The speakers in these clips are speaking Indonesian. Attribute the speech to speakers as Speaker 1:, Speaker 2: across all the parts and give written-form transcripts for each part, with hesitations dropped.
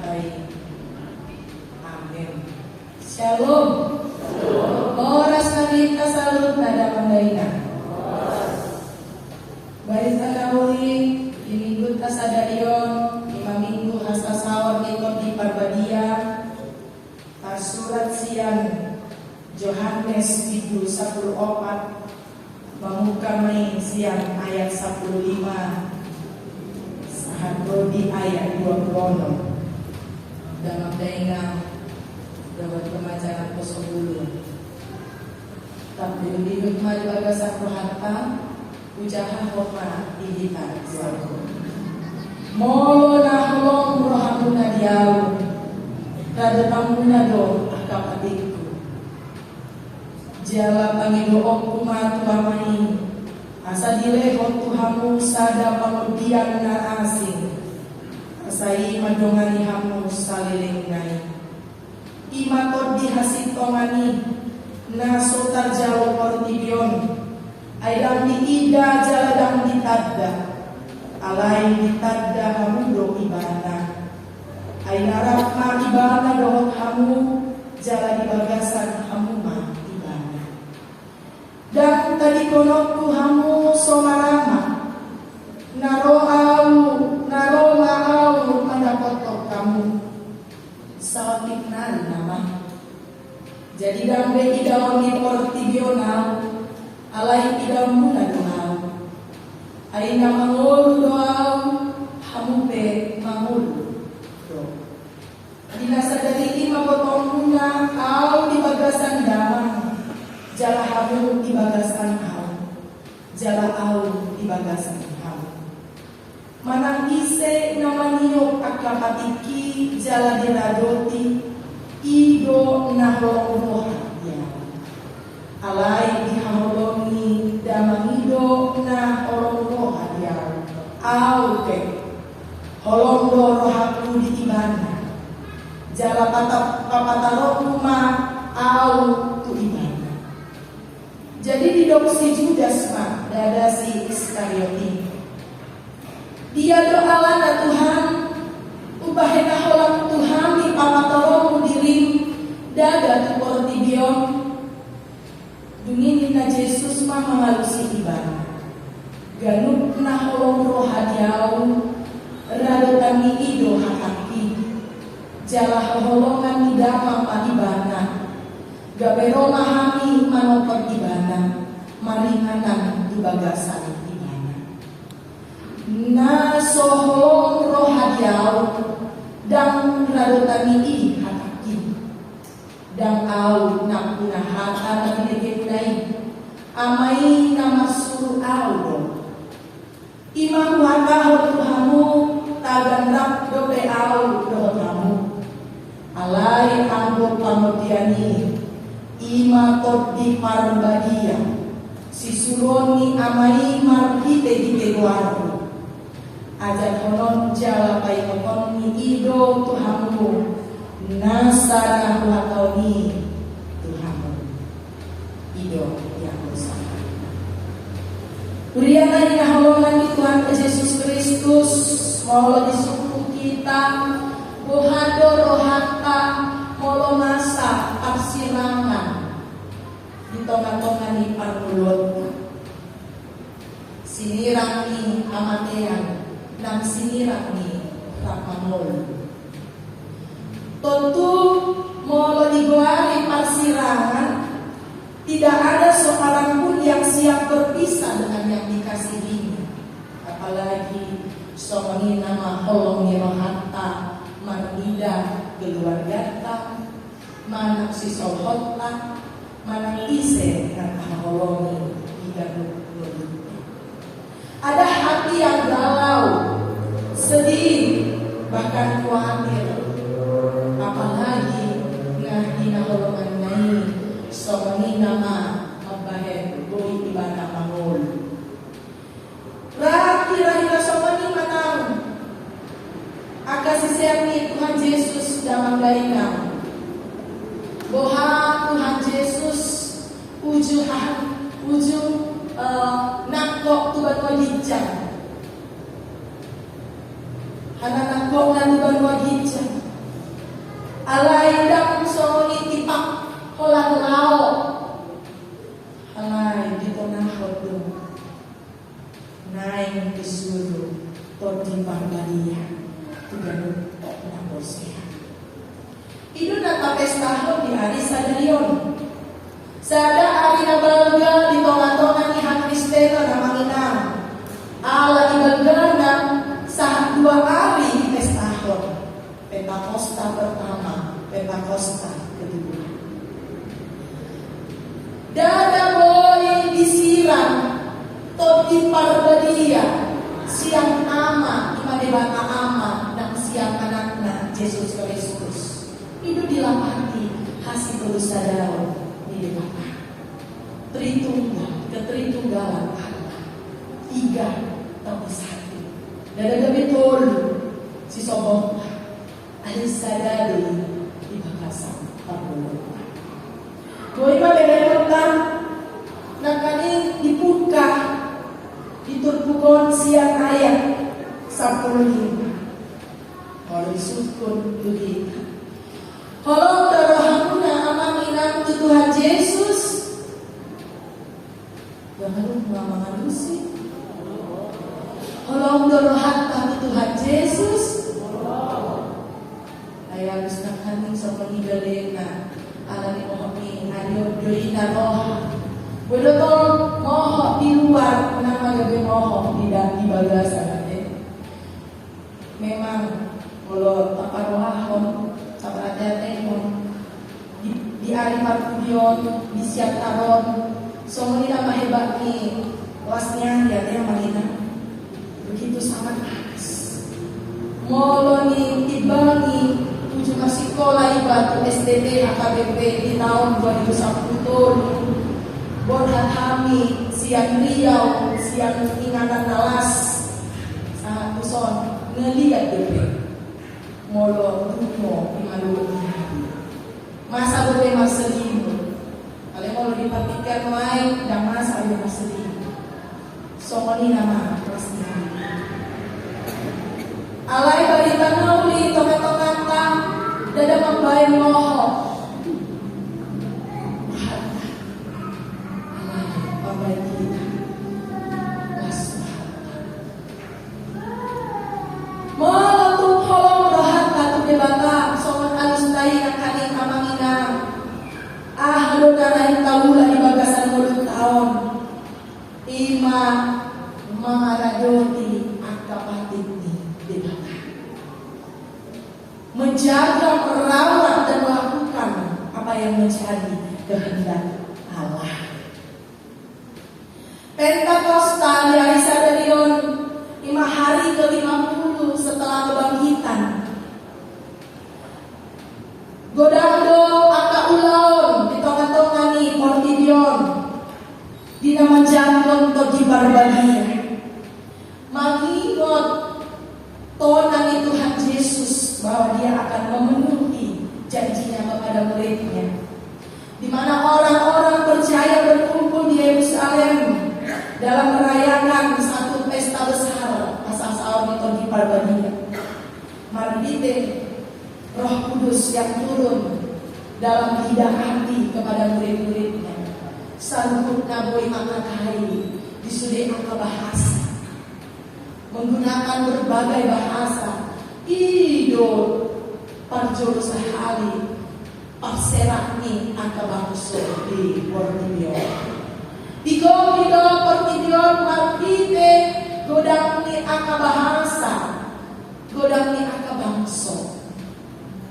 Speaker 1: baik. Amin. Shalom. Oras kami salut pada pandaina. Baris nakahuli di minggu tasadarion lima minggu hasa sawar ikut di Parbadia. Surat siang Yohanes 10:14 Memuka main siang ayat 15 Sahabat di ayat 20 dan mengdaingan dapat pemacaran posobulu tapi lebih mari bagasan rohata ujaha hokma dihitan suatu molo nahlong rohamuna diau rada tamuna do akapatikku jala pangidoong kumatu amani asa dilehot tuhamu sada pamudian na asing asai madongani hamu salilingnai imatod dihasitongani na sotar jalo portibion ayang diida jaladang ditadda alay ditadda hamudo ibana ay narap ma ibana dohot hamu jala di bagasan hamu ma ibana dan tadi konokku hamu somarama naro maau manakotok kamu sawatip nari nama jadi dambe idawang di portibional alay idawang muna doaw ay na mangulu doaw hamu pe mangulu dinasadari mapotong muna au di bagasan damang jala hamu di bagasan au jala au di bagasan au manang ise namaniyo akapatiki jala diradoti ido naholong ya alay dihaholongi damangido na holong ya au ke holong do rohaku di ibana jala papataro rumah au tu ibana. Jadi di doksi Judas mah dada si Iskarioti. Dia doalana Tuhan ubahena holang Tuhan di papataro dirim dada tu portibion. Dungin na Yesus mah mengalusi ibana. Ganut na holong rohadiau rado kami ido hakaki. Jala holongan idama pahibana gabero mahami manopot ibana maringanan di bagasan ibana na soholong rohadiau dan radotani hataki dan au napunahata nabinegenai amai nama suru au imam wataho tuhamu tagandap dope au dohamu alay anggo pamutiani ima tot di Parbadia sisuloni amai markite di teguaru ajat honon jala pai ni ido tuhamu nasa nahuatoni tuhamu ido yang bersama Uriana di naholongan di Tuhan Yesus Kristus mau disuku kita Bohado rohata molo masa absirangan di tonga-tonga ni parmulot sinirang ni amatean nang sinirang ni rapamol tentu molo digoari parsirangan tidak ada seorang pun yang siap berpisah dengan yang dikasihinya apalagi somoni nama holong ni rohata manida keluarga mana si sohotlah mana ise dan aholongi hidup ada hati yang galau sedih bahkan khawatir apalagi ngahina holongan nai somoni nama mabahe boy ibana mangol kira-kira somoni matang akasisiami Tuhan Yesus dalam gainam boha Tuhan Yesus ujung nakok tuban wajijang hana nakok na tuban wajijang Itu na pestahon di hari sadarion. Sada hari na balga di tonga-tonga ni Han Kristeno na manginang. Ala ibagana sa 2 hari di pestahon. Pentakosta pertama, Pentakosta kedua. Dada boy disiram toti parbadia siang ama imadebata ama dan siang anakna Yesus Kristus. Itu dilapati hasil dosa daun di debata. Ketritunggalan Allah. 3 tapi 1. Dada betul si sobong ahli sadari di bakasan pabuluan. Doi mabelepotan nakaning dibuka diturpukon siang ayat 10. Kalau disukun dulit. Kalau darohamuna amang inang Tuhan Yesus. Jangan lupa manusia. Kalau darohata Tuhan Yesus. Ayah harus nakaning sa panigalena. Ala ni Mohami, ayo doi na roh. Bodotong moho di luar, nama gabi moho di bagasan. Memang kalau taparohahon, sabarate-tehon di ari parkudion, di siap taron, semua nila mahebak ni wasnya ya yang malina. Begitu sangat panas. Molo ni tibangi tujuh sekolah ibatu SDT AKBP di tahun 2010. Borhat Hami, siang Riau, siang ingatan Nalas, sangat kuson ngeliat DP. Molo tumo imalu masa boleh maselimu. Kalau mau diperhatikan main dan masa boleh maselimu. Somoni nama kelasnya. Alai bari tanuli tomat-tomata dada membayar moho. Menjaga, merawat dan melakukan apa yang menjadi kehendak Allah. Pentakosta di hari Sadarion 5 hari ke-50 setelah kebangkitan. Godando aka ulaon di tonga-tonga ni Portidion di nama jangkon to di barbagia. Mengingat tonang Tuhan Yesus bahwa dia akan memenuhi janjinya kepada muridnya. Di mana orang-orang percaya berkumpul di Yerusalem dalam merayakan satu pesta besar pasang sahur di Parbadia. Marbite Roh Kudus yang turun dalam lidah hati kepada murid-muridnya. Sanggup naboi makakai disude angka bahasa, menggunakan berbagai bahasa. Ido parjolo sahali parserani angka bangso di Portidion. Digo Portidion marbite godang ni angka bahasa, godang ni angka bangso.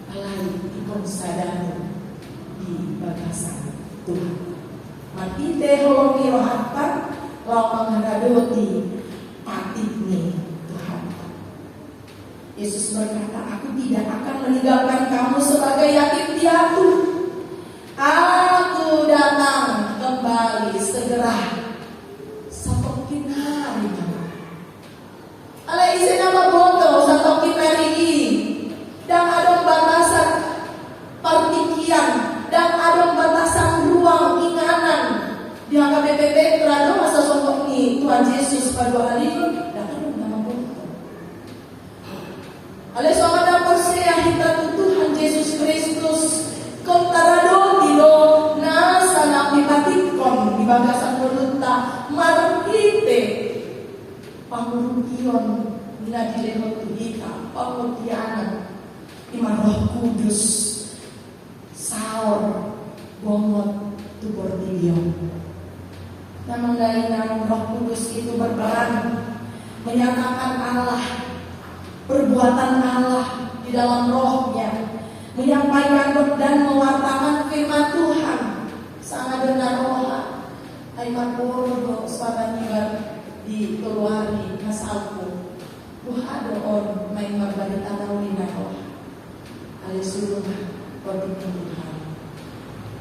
Speaker 1: Alai ikon sadano di bagasan Tuhan. Marbite holongi rohatan lau mengharadoti patitni Tuhan. Yesus berkata, aku tidak akan meninggalkan kamu sebagai yatim piatu. Aku datang kembali segera. Satokin hari alai isi nama boto satokin hari ini. Dan ada batasan partikian, dan ada batasan ruang inganan. Di HKBP terada masa sokok ini Tuhan Yesus pada hari itu datang nama boto. Alai somada persia hita Tuhan Yesus Kristus kontarado dilo nasa napipatikon di bagasan mulutta markite pangurukion nila dilehot tuhika pangutianan Imam Roh Kudus Saor Bongot Tubor Didion. Namun dari Roh Kudus itu berperan menyatakan Allah, perbuatan Allah di dalam rohnya, menyampaikan dan mewartakan firman Tuhan. Sangat benar Allah, ayat puluh suara di keluari kasalku. Ada orang main berbagi tanah wina Allah. Alisuluh roti Tuhan.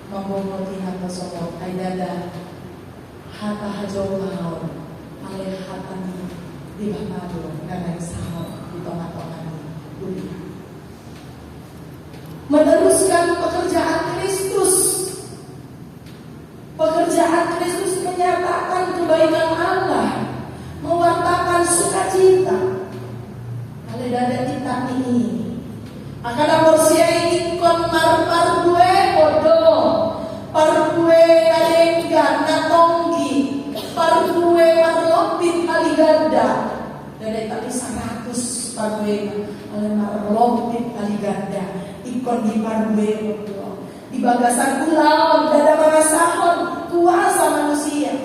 Speaker 1: Membongoti hata sokok aidada hata hajau mahal alih hatani di bahmadu karena sahur di tengah-tengah dunia. Meneruskan pekerjaan Kristus. Pekerjaan Kristus menyatakan kebaikan Allah, mewartakan sukacita. Alih dada kita ini. Akan aborsia ini kon mar-mar-due bodoh, par-due kadenggan natonggi, par-due marlopit aliganda. Dada tadi 100 par-due marlopit aliganda. Ikon di par-due bodoh. Di bagasan pulau dada mangasahon kuasa manusia.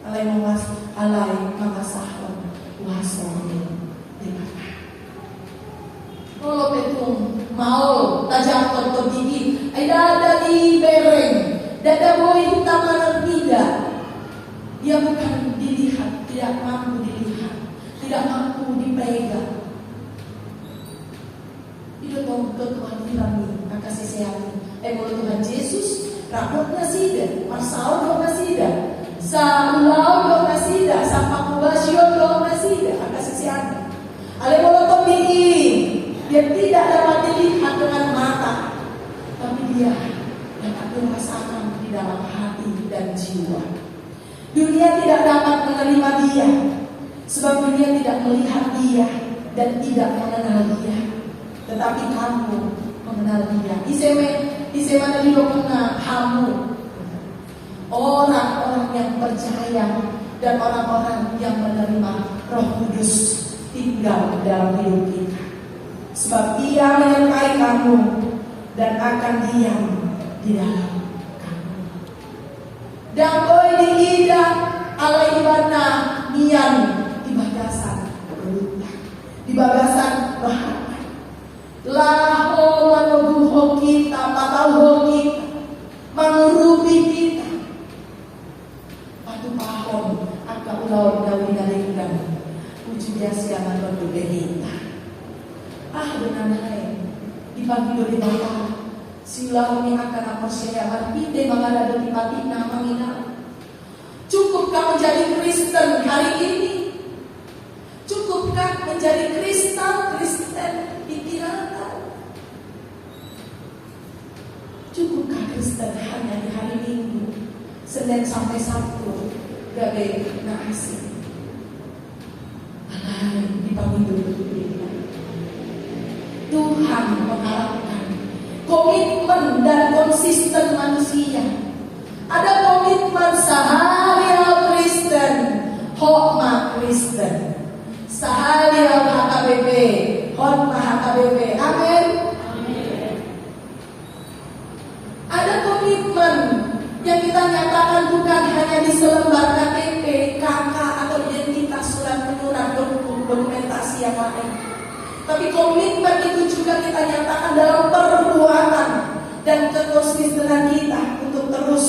Speaker 1: Alai mangasahon kuasa manusia. Kalau betul mau tajam kontor tinggi, ada di bereng, dada boy tamaran tidak. Dia bukan dilihat, tidak mampu dilihat, tidak mampu dipegang. Itu Tuhan bilang nih, kasih sehat. Kalau Tuhan Yesus, rapot nasida, marsau dong nasida, saulau dong nasida, sampai kubasio dong nasida, kasih sehat. Ale kalau topiki. Dia tidak dapat dilihat dengan mata, tapi dia dapat merasakan di dalam hati dan jiwa. Dunia tidak dapat menerima dia, sebab dunia tidak melihat dia dan tidak mengenal dia. Tetapi kamu mengenal dia. Isema dari mengenal kamu, orang-orang yang percaya dan orang-orang yang menerima Roh Kudus tinggal dalam hidup kita. Sebab ia menyertai kamu dan akan diam di dalam kamu. Damboi di ida alai ibana nian di bagasan berlupa, di bagasan bahaya. Laho manubuho kita, patauho kita, mengurupi kita. Patu pahon agak ulau dawi nalingkan, uji biasa manusia berita. Dengan lain dibagi oleh Bapa silau ini akan apa saya berpindah mengada di patina menginap. Cukupkah menjadi Kristen hari ini? Cukupkah menjadi Kristen pikiran? Cukupkah Kristen hanya di hari Minggu, Senin sampai Sabtu, gabe nasi? Alai dipanggil dulu. Tuhan mengharapkan komitmen dan konsisten manusia. Ada komitmen sahariau Kristen, hokma Kristen, sahariau HKBP, hokma HKBP. Amin. Ada komitmen yang kita nyatakan bukan hanya di selembar KTP, KK atau identitas surat menyurat dokumentasi yang lain. Tapi komitmen itu juga kita nyatakan dalam perbuatan dan kekonsistenan kita untuk terus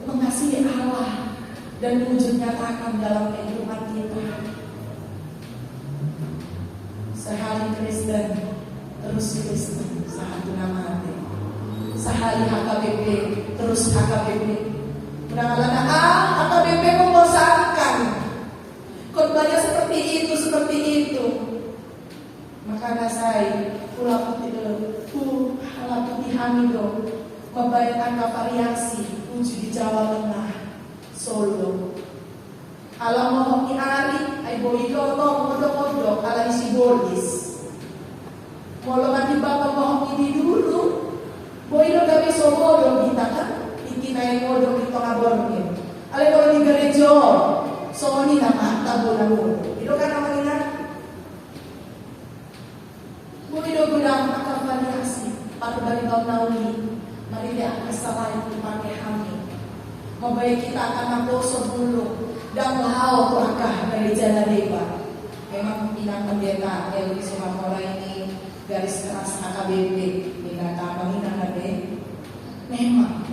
Speaker 1: mengasihi Allah dan wujud nyatakan dalam kehidupan kita. Sehari Kristen, terus Kristen, satu nama hati. Sehari HKBP, terus HKBP. Mudah-mudahan HKBP membosankan. Khotbahnya seperti itu. Maka saya pulau putih dulu, halah putih hamido, membayangkan variasi uji di Jawa Tengah, Solo. Alam mohon ari, ay boido modo ala isi bolis. Molo mati bapak mohon ini dulu, boido kami somodo kita kan, ikinay modo kita ngabornya. Ale kalau di gerejo, so ni nama tabunan itu kan namanya. Mudah-mudahan akan variasi pada balik tahun ini Mari dia kesalahan itu pakai kami. Mabai kita akan naposo dulu dan lau tuakah dari jalan dewa. Memang pinang pendeta Elvi Sumamora ini garis keras AKBP minta menginang nabe. Memang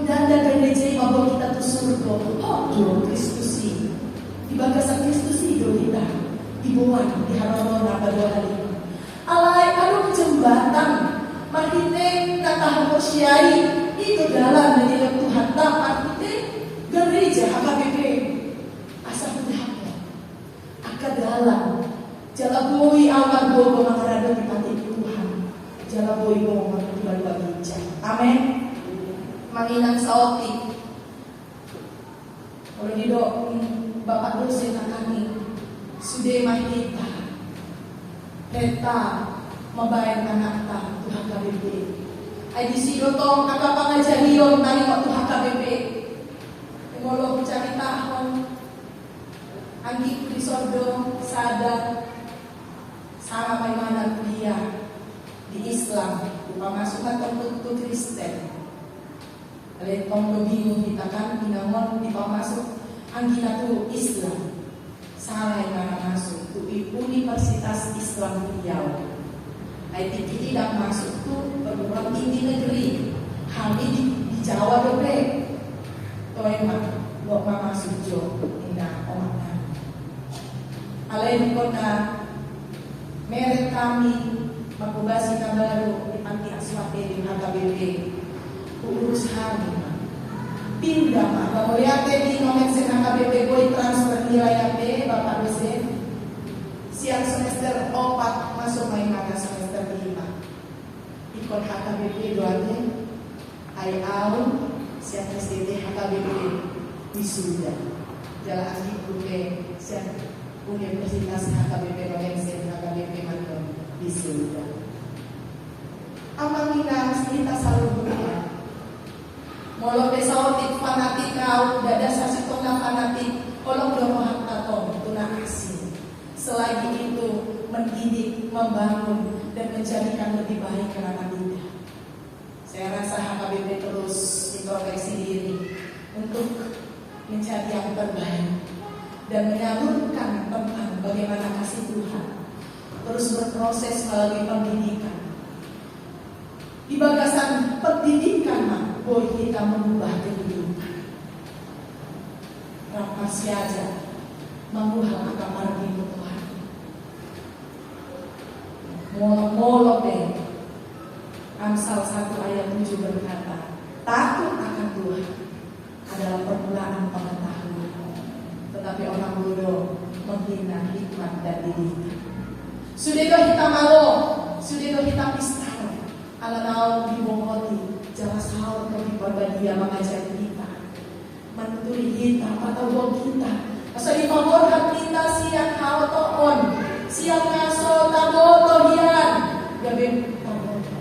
Speaker 1: danda dari gereja bahwa kita tuh surga. Oh, Kristus sih. Di bagasan Kristus itu kita dibuat di halaman berdoa hari. Alai aduh jembatan marketing kata hosiai itu dalam dari Tuhan dapat kita gereja AKBP asal berhati akan dalam jalaboi awal bogo mengarada di pantai Tuhan jalaboi bogo mengarada gereja. Amin. Manginang saoti oleh dido Bapak dosen kami sudah mahita peta mabayang anak ta Tuhan KBP ay di sino tong nakapangajaliyon tani mo Tuhan KBP ngolo cari tahon ang disordo sada sama may mana kuliah di Islam upamasukan tertentu Kristen. Oleh kong bingung kita kan pinamon di pamasuk ang ginatu Islam salah yang masuk tu Universitas Islam Riau ay tidak masuk tu perguruan tinggi negeri kami di Jawa dobe to emang lo masuk jo ina omatan alay ko na meron kami magubasi na baru di panti aswate di HKBP urus hari pindah Pak Bamoyate di nomor sen HKBP boy transfer nilai AP Bapak dosen siang semester 4 masuk main mana semester 5 ikut HKBP doanya ay au siang SDT HKBP wisuda jalan asli buke siang Universitas HKBP Lorenzen HKBP Mandon wisuda amang inang kita selalu berdoa. Molo besaotik fanatik kau dada sasitong na fanatik kolong domohak tato tuna asin. Selagi itu mendidik, membangun dan menjadikan lebih baik anak kita. Saya rasa HKBP terus introspeksi diri untuk mencari yang terbaik dan menyalurkan tentang bagaimana kasih Tuhan. Terus berproses melalui pendidikan. Di bagasan pendidikan boy kita mengubah kehidupan. Rapat siaja mengubah akamar di Tuhan. Molo deh. Amsal 1 ayat 7 berkata, takut akan Tuhan adalah permulaan pengetahuan. Tetapi orang bodoh menghina hikmat dan didikan. Sudah kita malu, sudah kita pista. Alanau dibongkoti jelas hal kehidupan dia mengajar kita menturi kita patawag kita asa ipamorhat kita siang hal toon siang ngaso taboto hiyan gabi taboto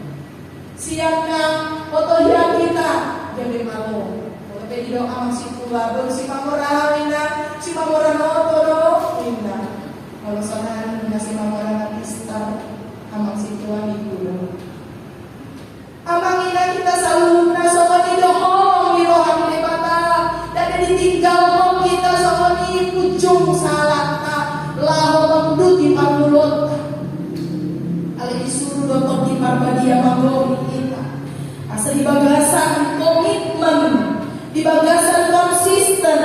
Speaker 1: siang nga otohiyan kita gabi malo tapi dilo amang si kulabon si pamorahan na si pamorahan todo inna kalau sanahan na si pamorahan pista amang si tuan igulo amang ina kita sa una sa kanidohong irohan ni Bata dan ditinggal mo kita sa kanipujong salat ka laho magduti pagulot alay isuro doon di parbadia magawin kita asa di bagasan komitmen di bagasan konsisten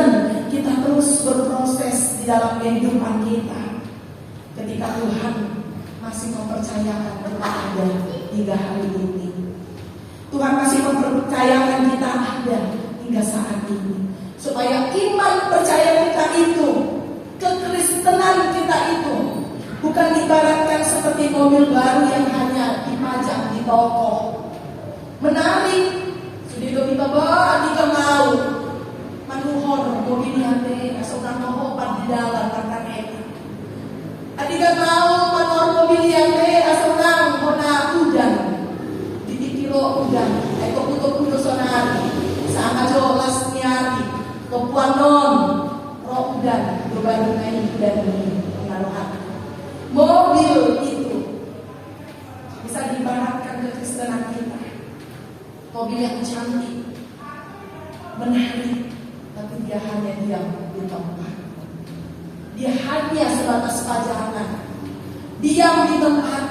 Speaker 1: kita terus berproses di dalam kehidupan kita ketika Tuhan masih mempercayakan kepada hingga hari ini. Tuhan masih mempercayakan kita ada hingga saat ini. Supaya iman percaya kita itu, kekristenan kita itu bukan diibaratkan seperti mobil baru yang hanya dipajang di toko. Menarik, sudah kita bawa, kita mau manuhor mobil hati, asokan mahopat di dalam karena itu. Adika mau manuhor mobil hati, asokan hona hujan. Udan, eko puto sonari, sama jolas niari, kepuanon, roh udan, berbanding naik dan ini pengaruhan. Mobil itu bisa diibaratkan kekristenan kita. mobil yang cantik, menarik, tapi dia hanya diam di tempat. Dia hanya sebatas pajangan, diam di tempat.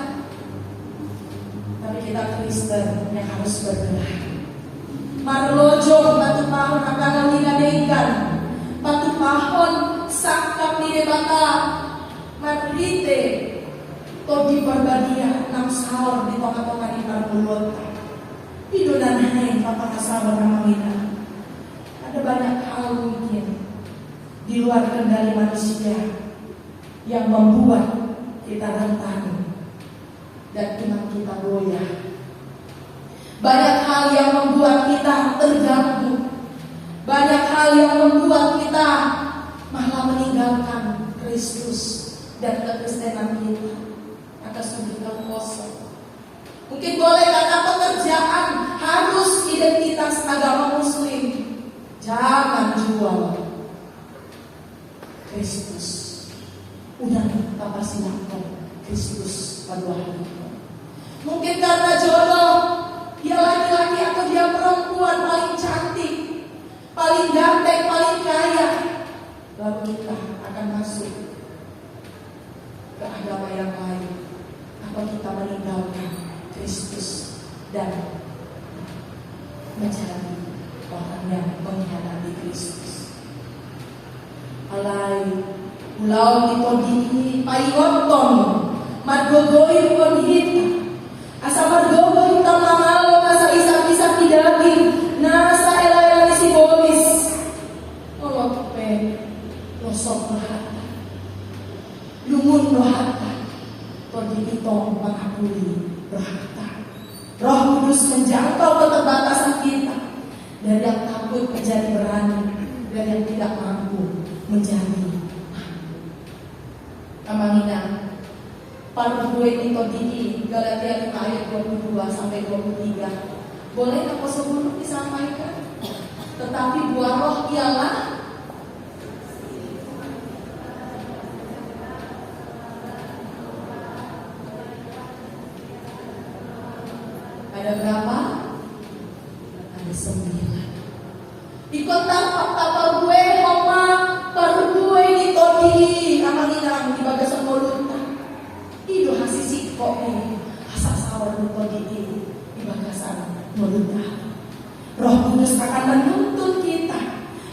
Speaker 1: Tapi kita Kristen yang harus bergerak. Marlojo batu pahon akan digadaikan, batu pahon sakap di debata, marlite, todi berbadia nang sahur di tengah-tengah di Marlota. Idonanai papa kasar namanya. Ada banyak hal mungkin di luar kendali manusia yang membuat kita rentan dan iman kita goyah. Banyak hal yang membuat kita terganggu. Banyak hal yang membuat kita malah meninggalkan Kristus dan kekristenan kita. Akan sungguh kosong. Mungkin boleh karena pekerjaan harus identitas agama Muslim. Jangan jual Kristus. Udah tanpa sinakon Kristus pada hari. Mungkin karena jodoh, dia laki-laki atau dia perempuan paling cantik, paling ganteng, paling kaya. Lalu kita akan masuk ke agama yang lain. Atau kita meninggalkan Kristus dan mencari orang yang mengkhianati Kristus. Alai pulau ditodiki paionton margogoi konhita asa margogoi tamamalo nasa isa-isa tidagin nasa elay si bolis olope losok rohata lumun rohata todiki tong mangakuli rohata. Roh Kudus menjangkau keterbatasan kita. Dari yang takut menjadi berani, dari yang tidak mampu menjadi mampu. Kamangina Parbuwe Nito Didi Galatia 5 ayat 22 sampai 23. Boleh aku sebelum disampaikan? Tetapi buah roh ialah ada berapa? Ada 9. Di kota Parbuwe Homa Parbuwe Nito Didi Kamangina di bagasan Moluta. Ido hasisi kok ini asal sawar Nito Didi di bagasan Moluta. Roh Kudus akan menuntun kita,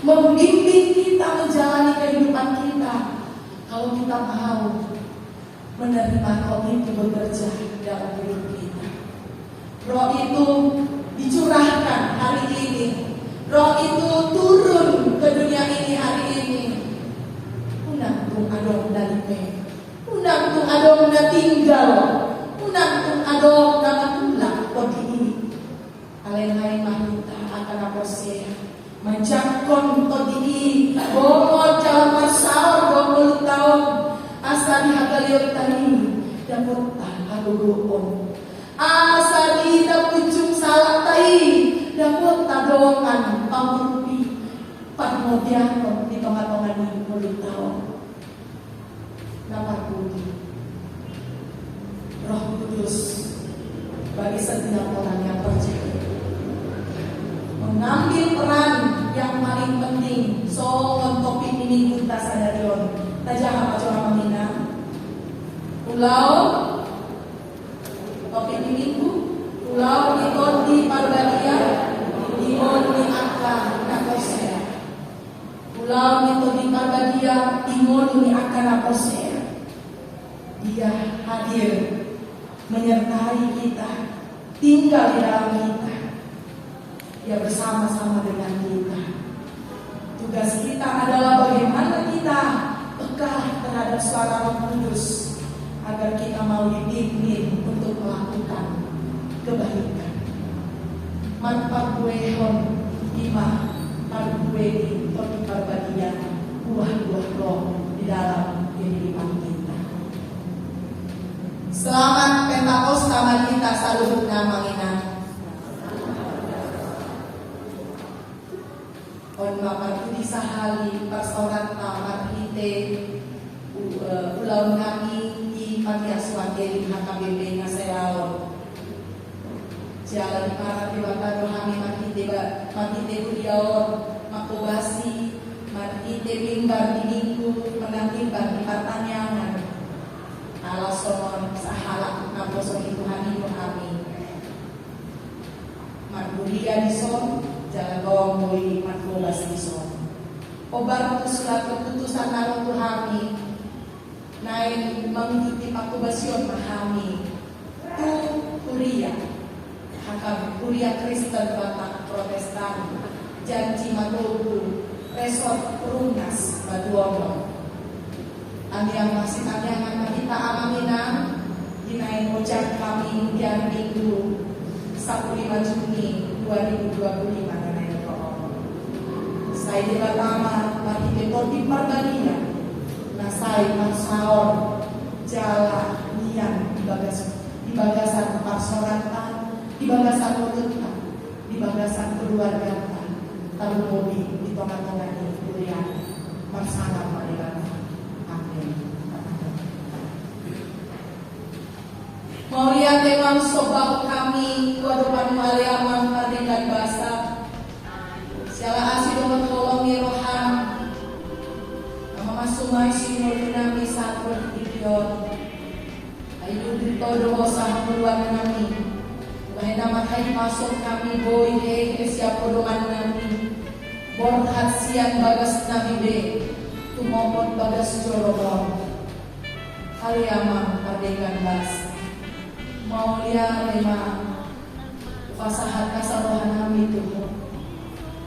Speaker 1: membimbing kita menjalani kehidupan kita. Kalau kita mau menerima roh itu bekerja dalam hidup kita. Roh itu dicurahkan hari ini. Roh itu turun ke dunia ini hari ini. Unang tung adong dalipe. Unang tung adong na tinggal. Unang tung adong na matulak kodi ini. Alay-alay mahita akan aposya. Manjakon kodi ini. Bongol jalan masaur 20 tahun. Asa dihagaliot tani. Damot haguguon. Asa di ujung salatai. Damot tadongan pamurpi. Pagmodiano di tengah-tengah ni 10 tahun. Napagudi. Roh Kudus bagi setiap orang yang percaya mengambil peran yang paling penting. So topik ini kita sadarion. Tajah apa coba menghina? Pulau topik ini pulau di Parbalia Timon di akan nakosea. Pulau itu di Parbalia Timon di akan nakosea. Dia hadir menyertai kita, tinggal di dalam kita. Dia bersama-sama dengan kita. Tugas kita adalah bagaimana kita peka terhadap suara Roh Kudus agar kita mau dipimpin untuk melakukan kebaikan. Manfaat buehon ima parbueni topi parbadia buah-buah roh di dalam kehidupan kita. Selamat Pentakosta taman kita saluhut namangina. On mapagudi sahali pastorat tamat hite ulau kami di Panti Asuhan dari HKBP Ngaserawon. jalan para dewata rohani makite kuliaon makubasi makite mimbar di minggu menantikan di pertanyaan ala somon sahala naposo Tuhan ibu kami magbulia di son jalan bawang muli makubasi di son obar surat keputusan along Tuhami naik mengikuti makubasyon mahami tu kuliah hakam kuliah Kristen Batak Protestan janji matuku resort Perumnas Batuono yang masih tanyangan kita amaminang dinaik ucap kami yang minggu 15 Juni 2025 dinaik koon saya di pertama lagi di Pargalia nah saya marsaon jala nian di bagasan parsoratan di bagasan mututan di bagasan keluarga taruh mobil di tengah-tengah ini kuliah bersama mereka. Amin. Mau lihat memang sobab kami kuadupan maliaman dengan bahasa siala asih dengan tolongi rohan nama masumai sinur nami satu video ayo ditodo usah keluar nami bahaya nama hai masuk kami boy siap podoman nami borhat siang bagas nami be tumopon bagas jorobon kaliamang pardekan bas mau lihat memang fasahat kasarohan nami itu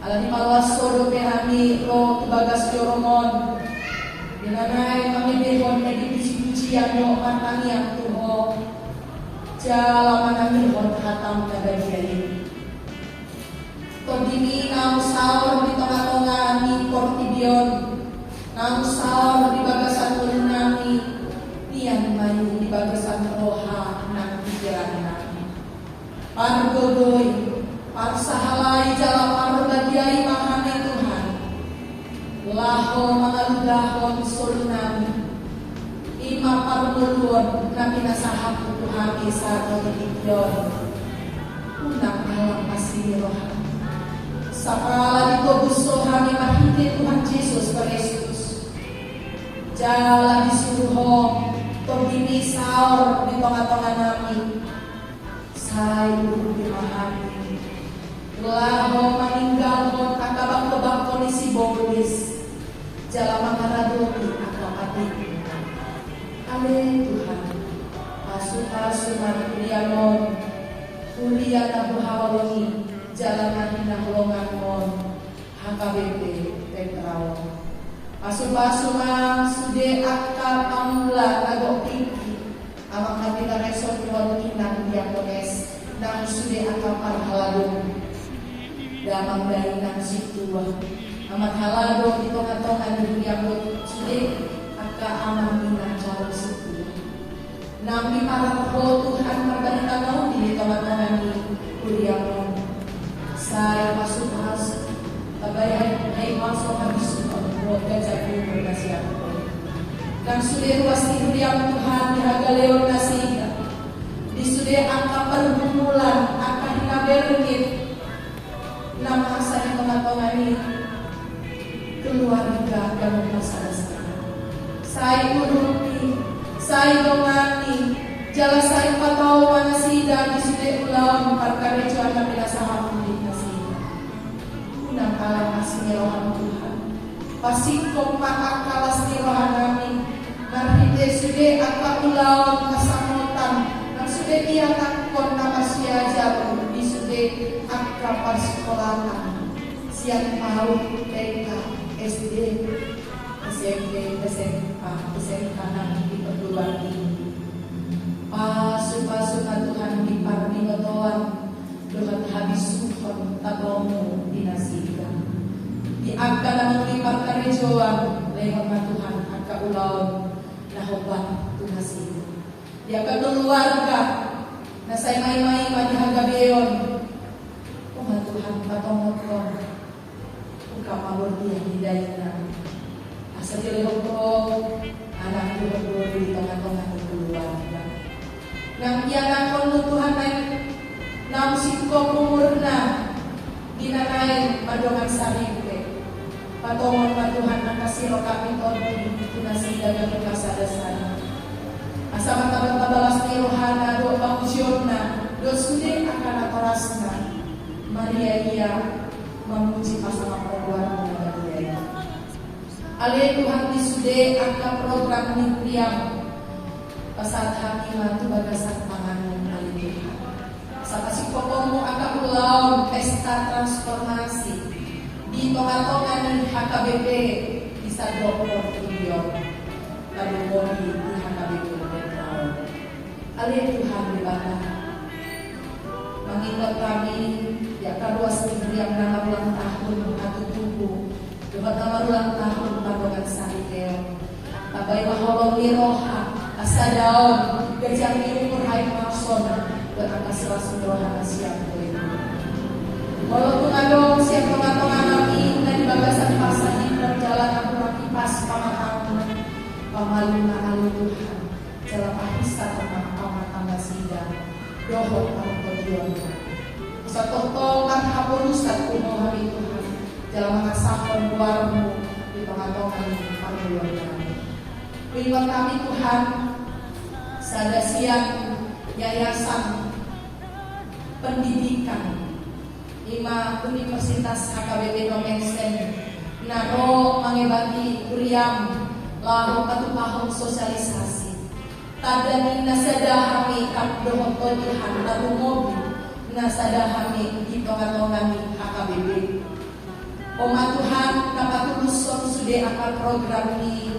Speaker 1: alani malwas sodo pe nami ro bagas joromon dinanai kami behon di puji-puji yang yo matani yang tuho jalaman kami hon hatam nagadiayin kodimi nau saur di tengah-tengah ni kortibion nau saur di bagasan ulun nami nian mayu di bagasan roha nang pikiran nami pargodoy parsahalai jala parbagiai mahane Tuhan laho mangaludahon sul nami ima parmuluan nami nasahap Tuhan isa kodibidyon unang alam masih roha sakala dito gusto kami makita Tuhan Yesus Kristus jala disuruh togimi saur di tengah-tengah nami saya dimahami laho meninggal hon akabang-kabang kondisi bolis jala mangaradoni akapati ale Tuhan pasu-pasu kuliah kuliah na buhawaloni jalanan hinahulungan mon HKBP Petraw pasu-pasu sude akka pamula nagok tinggi amang nabila resort yon kinang diakones nang sude akka parhaladong damang dari nang situa amat haladong itong-itongan diakot sude akka amang minang calon situa nami para Tuhan magandang di teman-teman ni kuliah mon saya masuk tabayan ay masuk habis roda jadi berkasihan dan sudah ruas yang Tuhan dihagaleon nasiha di sudah angka pergumulan akan dikaberkit nama saya mengatongani keluarga dan masyarakat saya uruti saya dongani jala saya patau manasida di sudah ulang perkara cuan kami saham alam kasih rohan Tuhan pasingkong makakalas ni rohan namin narhite sude akka ulaw kasamutan nang sude iyatakon na masyajar di sude akka parsikolakan siyan pahaw TK SD SMP SMK nang di perguruan tinggi pasu-pasu na Tuhan di parminotoan Tuhan habis sukon tabomu dinasika di agka naman lipar karejoan lemon na Tuhan agka ulaw na hoban tunasika di agka keluarga na say may manihagabeyon Tuhan patongot ko ugka mawurdihan hidayat na asa tilihog ko anak ko di tengah-tengah keluarga nang iyanan ko Tuhan ay nam si Patungon pa Tuhan ang kasiro kami todi pinasida kami kasadasan. Asa matabat-tabalas ni Rohana do pangusyon na do sulit akan atoras na Maria iya memuji pasangan perempuan dengan dia. Ale Tuhan di sude angka program nimbriam pasat hati matu bagasan panganmu ale Tuhan. Sa kasih pokokmu akan ulang pesta transformasi di tonga-tonga ng HKBP bisa doktor Tuhan lalu moni di HKBP Metro. Ale Tuhan dibaca mengingat kami ya karuas yang nama ulang tahun atau tubuh dapat nama ulang tahun pandangan sarikeo tabay maholong ni roha asa daon gajang iukur hai mason berangkas roha siap kulit walaupun adong siap pengatongan kami dan bagasan pasahin berjalan aku rakipas pamatangan pamaluna alu Tuhan jalan pahisa tentang pamatangga sidang dohot ang tujuan sa totoo kan hapunusan kuno hari Tuhan dalam mengasahkan luarmu di tengah-tengah panggilan kami. Berikan kami Tuhan sada siang yayasan pendidikan lima Universitas HKBP Nomensen naro mengebati kuriam lalu patupahong sosialisasi tadani nasadahami kapdohon Tuhan lalu mobil nasadahami di tengah-tengah HKBP. Oma Tuhan kapatuluson sudah akan program di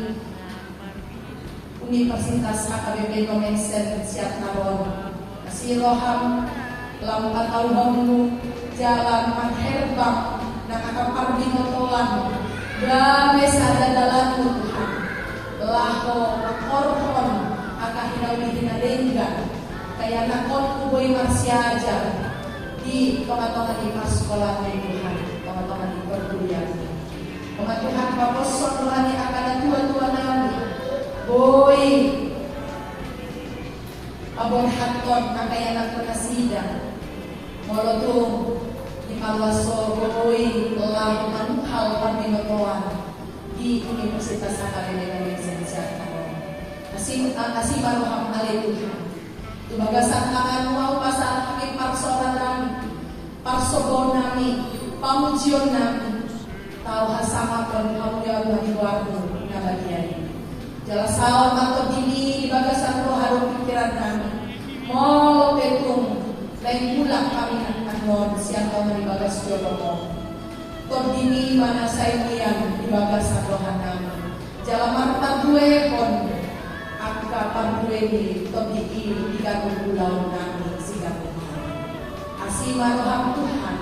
Speaker 1: Universitas HKBP Nomensen siap naron. Kasih roham lampat tahunmu jalan manherbang nak akan parbinotolan gawe sadadalanmu Tuhan. Laho korhon akan hinawi hinalenggan kaya nakon kuboy marsiaja di tengah-tengah di sekolah Tuhan, tengah-tengah di perkuliahan. Tuhan paposon rohani akan tua-tua nami. Boy abon haton kaya nakasida. Molotung di Palwaso boy lalu manuhal paminotoan di Universitas HKBP Nomensen Kasih maroham ale Tuhan. Tubagasan tangan mau pasal kami parsoran nami, parsobon nami, pamujion nami, tahu hasama pun kamu jauh dari luarmu nabagian. Jelas salam atau dini di bagasan roh harum pikiran nami, mau petung, lain pulang kami anon siang kau di bagas jodoh. Tor dini mana saya di bagasan roh nami, jalan marta gue pun. Kapan gue di topiki di kampung pulau nami sigang asih maroham Tuhan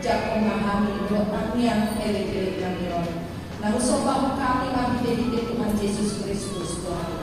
Speaker 1: jak memahami buat yang elek-elek kami nah usah kami mati jadi Tuhan Yesus Kristus Tuhan